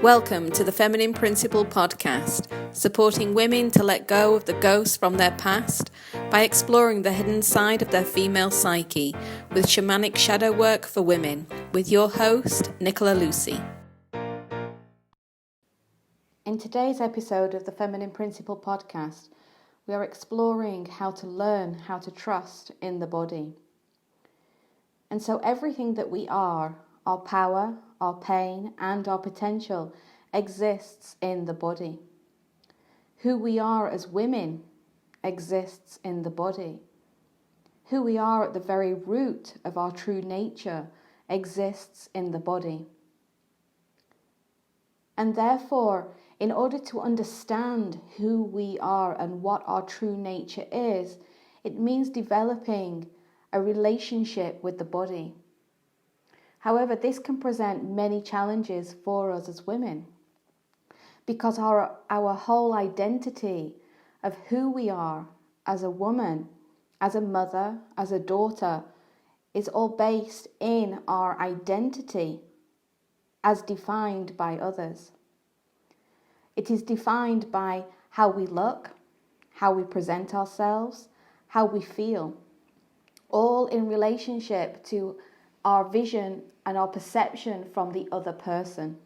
Welcome to the Feminine Principle podcast, supporting women to let go of the ghosts from their past by exploring the hidden side of their female psyche with shamanic shadow work for women, with your host, Nicola Lucy. In today's episode of the Feminine Principle podcast, we are exploring how to learn how to trust in the body. And so everything that we are, our power, our pain, and our potential exists in the body. Who we are as women exists in the body. Who we are at the very root of our true nature exists in the body. And therefore, in order to understand who we are and what our true nature is, it means developing a relationship with the body. However, this can present many challenges for us as women because our whole identity of who we are as a woman, as a mother, as a daughter, is all based in our identity as defined by others. It is defined by how we look, how we present ourselves, how we feel, all in relationship to our vision and our perception from the other person.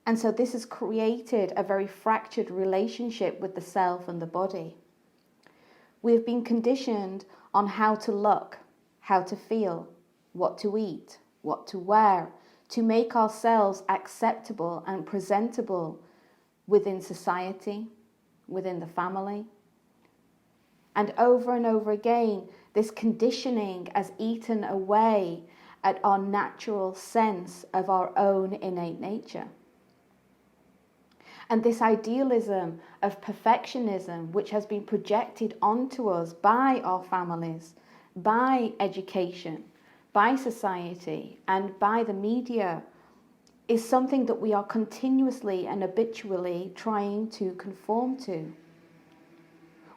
And so this has created a very fractured relationship with the self and the body. We have been conditioned on how to look, how to feel, what to eat, what to wear, to make ourselves acceptable and presentable within society, within the family. And over again, this conditioning has eaten away at our natural sense of our own innate nature. And this idealism of perfectionism, which has been projected onto us by our families, by education, by society, and by the media, is something that we are continuously and habitually trying to conform to.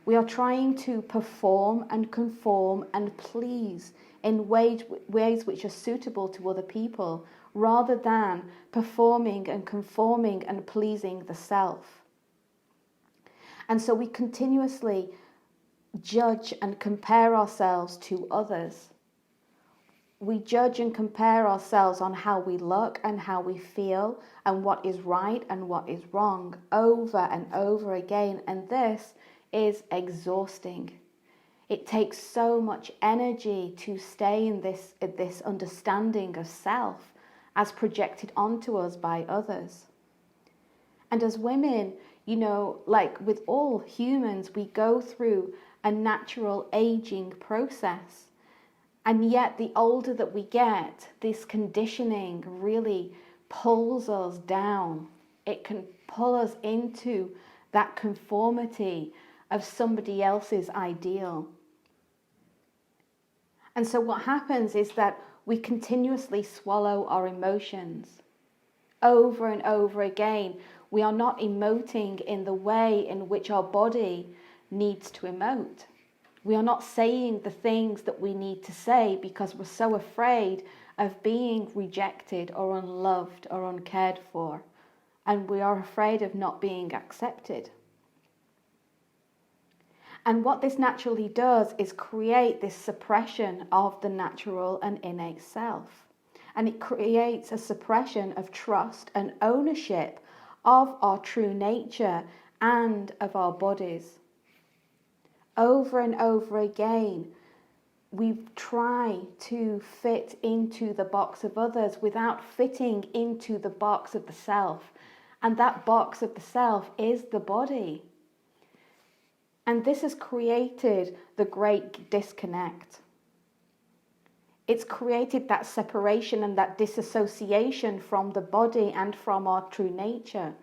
We are trying to perform and conform and please in ways which are suitable to other people, rather than performing and conforming and pleasing the self. And so we continuously judge and compare ourselves to others. We judge and compare ourselves on how we look and how we feel and what is right and what is wrong over and over again. And this is exhausting. It takes so much energy to stay in this understanding of self as projected onto us by others. And as women, like with all humans, we go through a natural aging process. And yet the older that we get, this conditioning really pulls us down. It can pull us into that conformity of somebody else's ideal. And so what happens is that we continuously swallow our emotions. Over and over again, we are not emoting in the way in which our body needs to emote. We are not saying the things that we need to say because we're so afraid of being rejected or unloved or uncared for. And we are afraid of not being accepted. And what this naturally does is create this suppression of the natural and innate self. And it creates a suppression of trust and ownership of our true nature and of our bodies. Over and over again, we try to fit into the box of others without fitting into the box of the self. And that box of the self is the body. And this has created the great disconnect. It's created that separation and that disassociation from the body and from our true nature.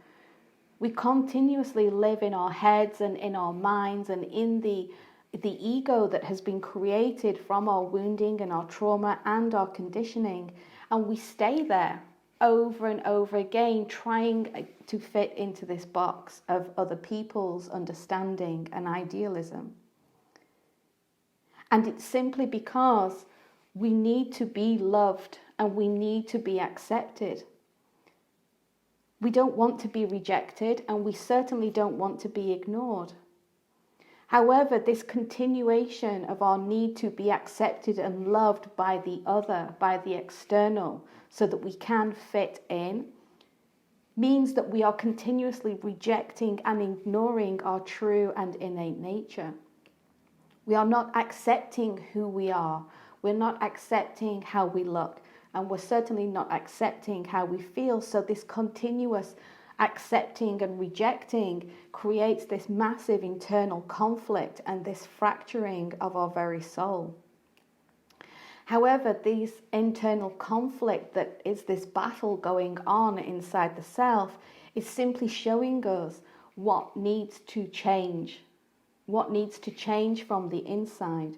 We continuously live in our heads and in our minds and in the ego that has been created from our wounding and our trauma and our conditioning. And we stay there over and over again, trying to fit into this box of other people's understanding and idealism. And it's simply because we need to be loved and we need to be accepted. We don't want to be rejected, and we certainly don't want to be ignored. However, this continuation of our need to be accepted and loved by the other, by the external, so that we can fit in, means that we are continuously rejecting and ignoring our true and innate nature. We are not accepting who we are. We're not accepting how we look, and we're certainly not accepting how we feel. So this continuous accepting and rejecting creates this massive internal conflict and this fracturing of our very soul. However, this internal conflict, that is this battle going on inside the self, is simply showing us what needs to change from the inside.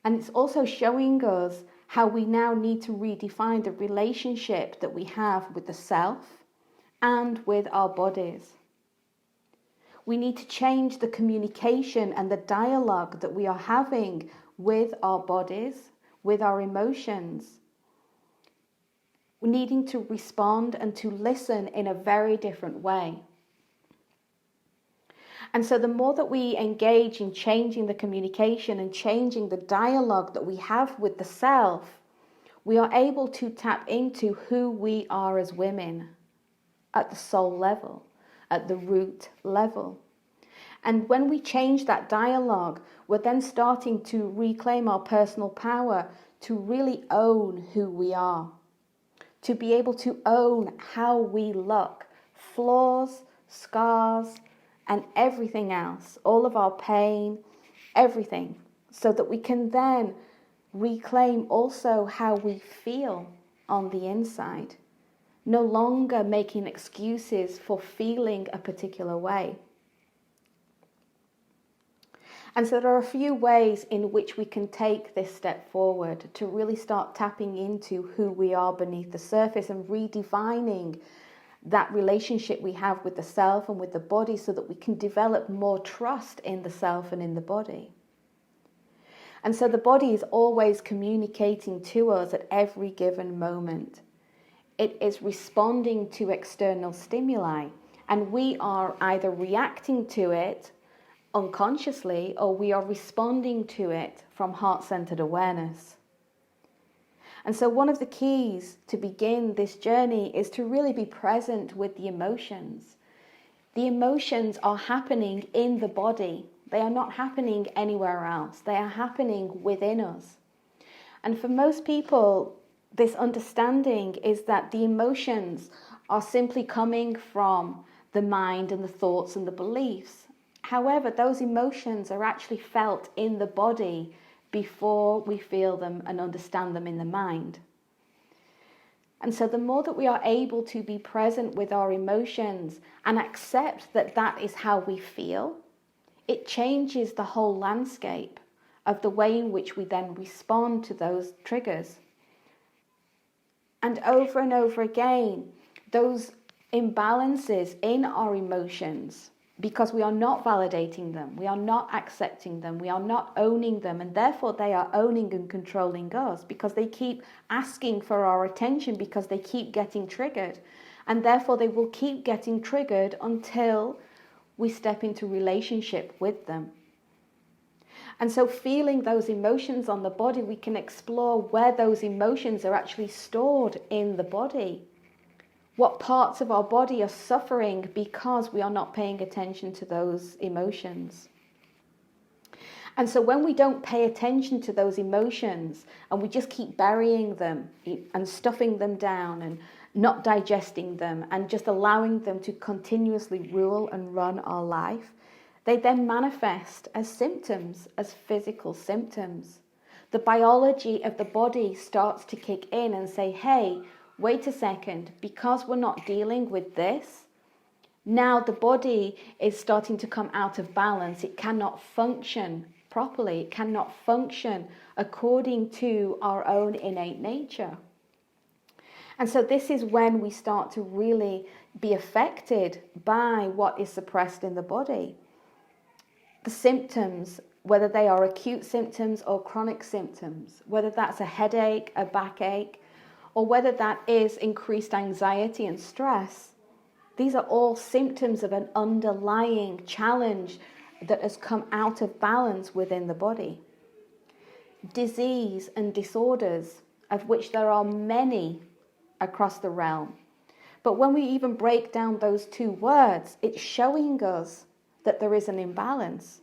And it's also showing us how we now need to redefine the relationship that we have with the self and with our bodies. We need to change the communication and the dialogue that we are having with our bodies, with our emotions. We're needing to respond and to listen in a very different way. And so the more that we engage in changing the communication and changing the dialogue that we have with the self, we are able to tap into who we are as women at the soul level, at the root level. And when we change that dialogue, we're then starting to reclaim our personal power to really own who we are, to be able to own how we look, flaws, scars, and everything else, all of our pain, everything, so that we can then reclaim also how we feel on the inside, no longer making excuses for feeling a particular way. And so there are a few ways in which we can take this step forward to really start tapping into who we are beneath the surface and redefining that relationship we have with the self and with the body, so that we can develop more trust in the self and in the body. And so the body is always communicating to us at every given moment. It is responding to external stimuli, and we are either reacting to it unconsciously, or we are responding to it from heart-centered awareness. And so one of the keys to begin this journey is to really be present with the emotions. The emotions are happening in the body. They are not happening anywhere else. They are happening within us. And for most people, this understanding is that the emotions are simply coming from the mind and the thoughts and the beliefs. However, those emotions are actually felt in the body before we feel them and understand them in the mind. And so the more that we are able to be present with our emotions and accept that that is how we feel, it changes the whole landscape of the way in which we then respond to those triggers. And over again, those imbalances in our emotions, because we are not validating them, we are not accepting them, we are not owning them, and therefore they are owning and controlling us, because they keep asking for our attention, because they keep getting triggered, and therefore they will keep getting triggered until we step into relationship with them. And so feeling those emotions on the body, we can explore where those emotions are actually stored in the body. What parts of our body are suffering because we are not paying attention to those emotions. And so when we don't pay attention to those emotions and we just keep burying them and stuffing them down and not digesting them and just allowing them to continuously rule and run our life, they then manifest as symptoms, as physical symptoms. The biology of the body starts to kick in and say, hey, wait a second, because we're not dealing with this, now the body is starting to come out of balance. It cannot function properly. It cannot function according to our own innate nature. And so this is when we start to really be affected by what is suppressed in the body. The symptoms, whether they are acute symptoms or chronic symptoms, whether that's a headache, a backache, or whether that is increased anxiety and stress, these are all symptoms of an underlying challenge that has come out of balance within the body. Disease and disorders, of which there are many across the realm. But when we even break down those two words, it's showing us that there is an imbalance.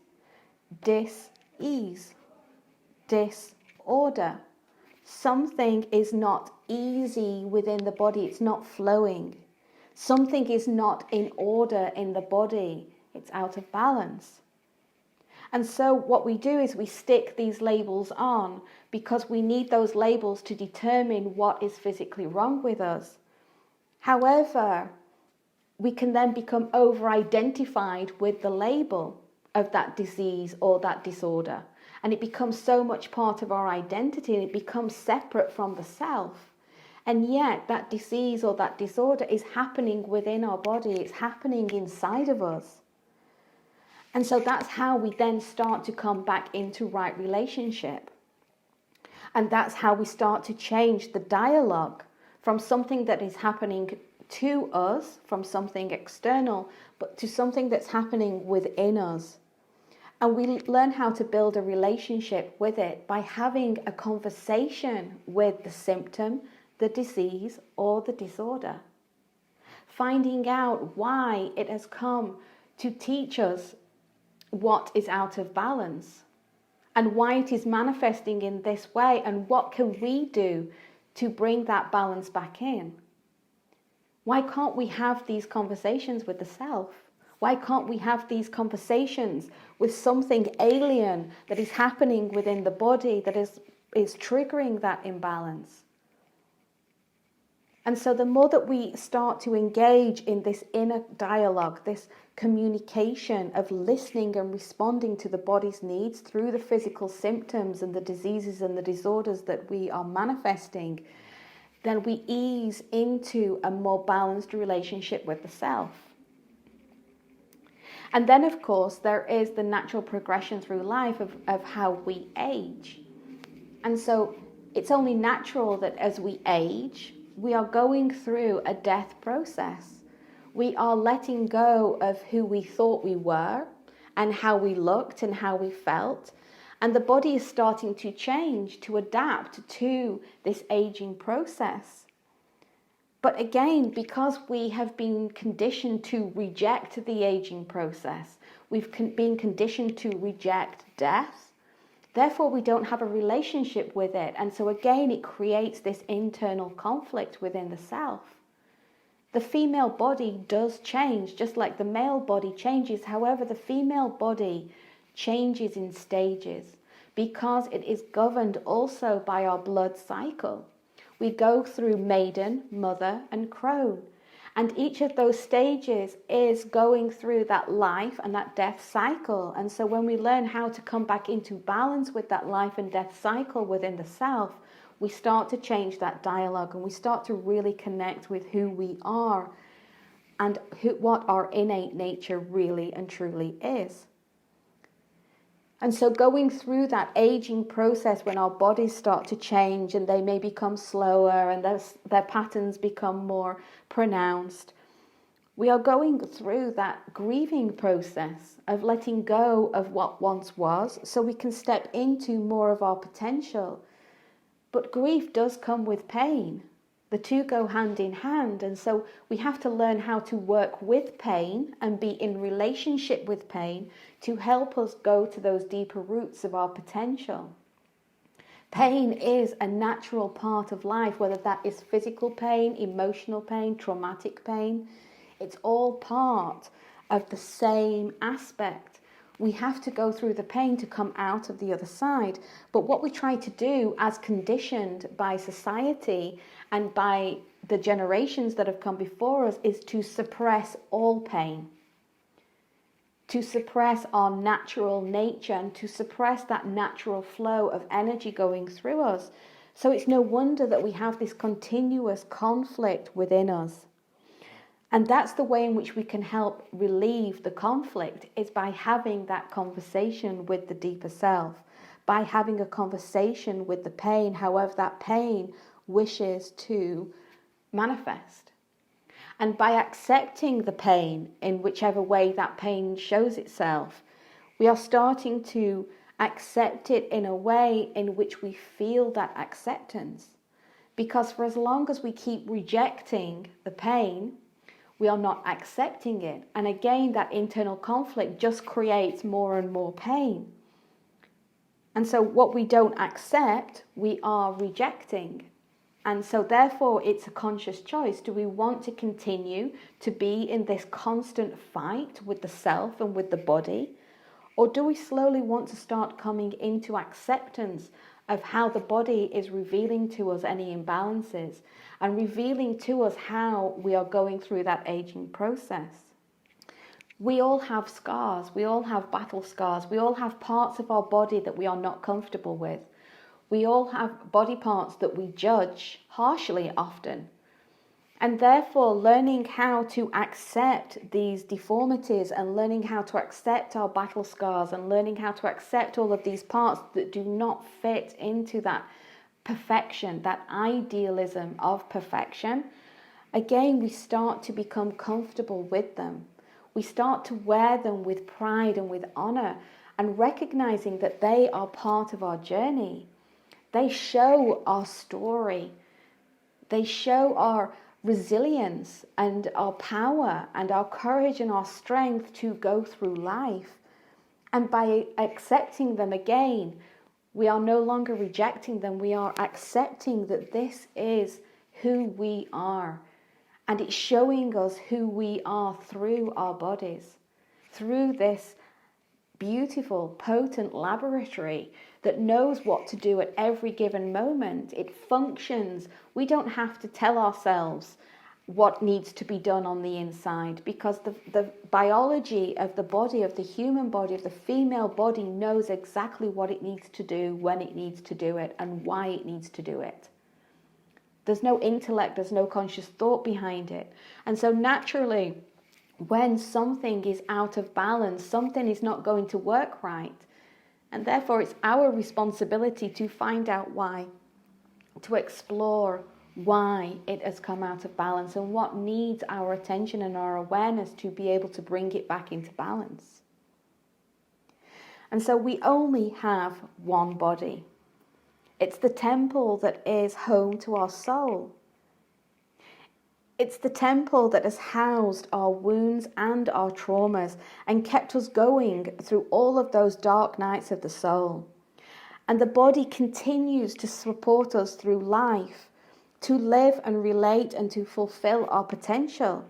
Dis-ease, disorder. Something is not easy within the body, it's not flowing. Something is not in order in the body, it's out of balance. And so what we do is we stick these labels on because we need those labels to determine what is physically wrong with us. However, we can then become over-identified with the label of that disease or that disorder. And it becomes so much part of our identity, and it becomes separate from the self. And yet that disease or that disorder is happening within our body, it's happening inside of us. And so that's how we then start to come back into right relationship. And that's how we start to change the dialogue from something that is happening to us, from something external, but to something that's happening within us. And we learn how to build a relationship with it by having a conversation with the symptom, the disease, or the disorder. Finding out why it has come to teach us what is out of balance and why it is manifesting in this way, and what can we do to bring that balance back in. Why can't we have these conversations with the self? Why can't we have these conversations with something alien that is happening within the body that is triggering that imbalance? And so the more that we start to engage in this inner dialogue, this communication of listening and responding to the body's needs through the physical symptoms and the diseases and the disorders that we are manifesting, then we ease into a more balanced relationship with the self. And then, of course, there is the natural progression through life of how we age. And so it's only natural that as we age, we are going through a death process. We are letting go of who we thought we were and how we looked and how we felt. And the body is starting to change, to adapt to this aging process. But again, because we have been conditioned to reject the aging process, we've been conditioned to reject death, therefore we don't have a relationship with it. And so again, it creates this internal conflict within the self. The female body does change, just like the male body changes. However, the female body changes in stages because it is governed also by our blood cycle. We go through maiden, mother, and crone. And each of those stages is going through that life and that death cycle. And so when we learn how to come back into balance with that life and death cycle within the self, we start to change that dialogue, and we start to really connect with who we are and what our innate nature really and truly is. And so going through that aging process, when our bodies start to change and they may become slower and their patterns become more pronounced, we are going through that grieving process of letting go of what once was so we can step into more of our potential. But grief does come with pain. The two go hand in hand, and so we have to learn how to work with pain and be in relationship with pain to help us go to those deeper roots of our potential. Pain is a natural part of life, whether that is physical pain, emotional pain, traumatic pain. It's all part of the same aspect. We have to go through the pain to come out of the other side. But what we try to do, as conditioned by society and by the generations that have come before us, is to suppress all pain, to suppress our natural nature and to suppress that natural flow of energy going through us. So it's no wonder that we have this continuous conflict within us. And that's the way in which we can help relieve the conflict, is by having that conversation with the deeper self, by having a conversation with the pain, however that pain wishes to manifest. And by accepting the pain in whichever way that pain shows itself, we are starting to accept it in a way in which we feel that acceptance. Because for as long as we keep rejecting the pain, we are not accepting it. And again, that internal conflict just creates more and more pain. And so what we don't accept, we are rejecting. And so therefore, it's a conscious choice. Do we want to continue to be in this constant fight with the self and with the body? Or do we slowly want to start coming into acceptance of how the body is revealing to us any imbalances and revealing to us how we are going through that aging process? We all have scars, we all have battle scars, we all have parts of our body that we are not comfortable with. We all have body parts that we judge harshly often. And therefore, learning how to accept these deformities and learning how to accept our battle scars and learning how to accept all of these parts that do not fit into that perfection, that idealism of perfection, again, we start to become comfortable with them. We start to wear them with pride and with honor and recognizing that they are part of our journey. They show our story. They show our resilience and our power and our courage and our strength to go through life. And by accepting them again, we are no longer rejecting them. We are accepting that this is who we are. And it's showing us who we are through our bodies, through this beautiful, potent laboratory that knows what to do at every given moment. It functions. We don't have to tell ourselves what needs to be done on the inside because the biology of the body, of the human body, of the female body knows exactly what it needs to do, when it needs to do it, and why it needs to do it. There's no intellect, there's no conscious thought behind it. And so naturally, when something is out of balance, something is not going to work right. And therefore, it's our responsibility to find out why, to explore why it has come out of balance and what needs our attention and our awareness to be able to bring it back into balance. And so we only have one body. It's the temple that is home to our soul. It's the temple that has housed our wounds and our traumas and kept us going through all of those dark nights of the soul. And the body continues to support us through life, to live and relate and to fulfill our potential.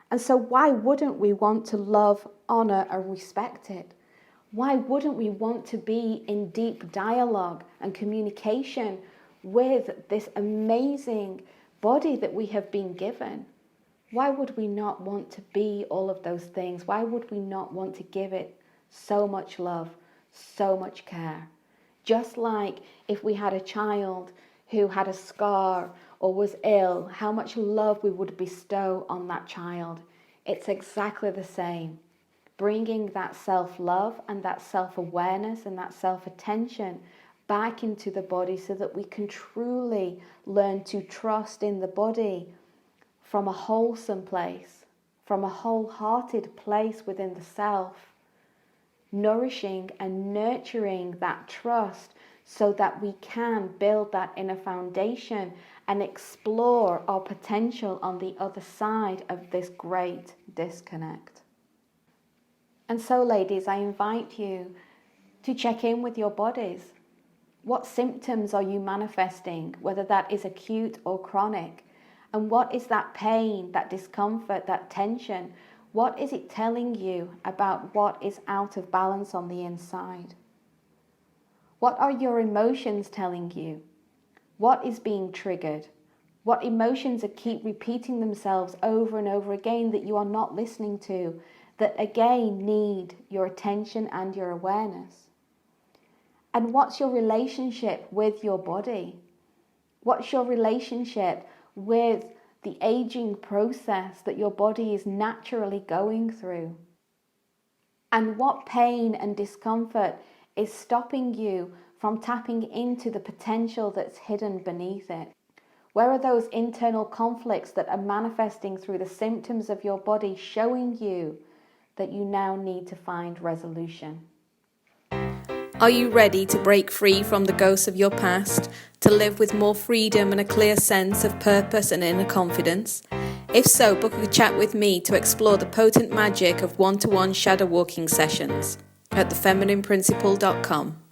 And so why wouldn't we want to love, honor, and respect it? Why wouldn't we want to be in deep dialogue and communication with this amazing body that we have been given? Why would we not want to be all of those things? Why would we not want to give it so much love, so much care? Just like if we had a child who had a scar or was ill, how much love we would bestow on that child. It's exactly the same. Bringing that self-love and that self-awareness and that self-attention back into the body so that we can truly learn to trust in the body from a wholesome place, from a wholehearted place within the self, nourishing and nurturing that trust so that we can build that inner foundation and explore our potential on the other side of this great disconnect. And so, ladies, I invite you to check in with your bodies. What symptoms are you manifesting, whether that is acute or chronic? And what is that pain, that discomfort, that tension? What is it telling you about what is out of balance on the inside? What are your emotions telling you? What is being triggered? What emotions keep repeating themselves over and over again that you are not listening to, that again need your attention and your awareness? And what's your relationship with your body? What's your relationship with the aging process that your body is naturally going through? And what pain and discomfort is stopping you from tapping into the potential that's hidden beneath it? Where are those internal conflicts that are manifesting through the symptoms of your body, showing you that you now need to find resolution? Are you ready to break free from the ghosts of your past, to live with more freedom and a clear sense of purpose and inner confidence? If so, book a chat with me to explore the potent magic of one-to-one shadow walking sessions at thefeminineprinciple.com.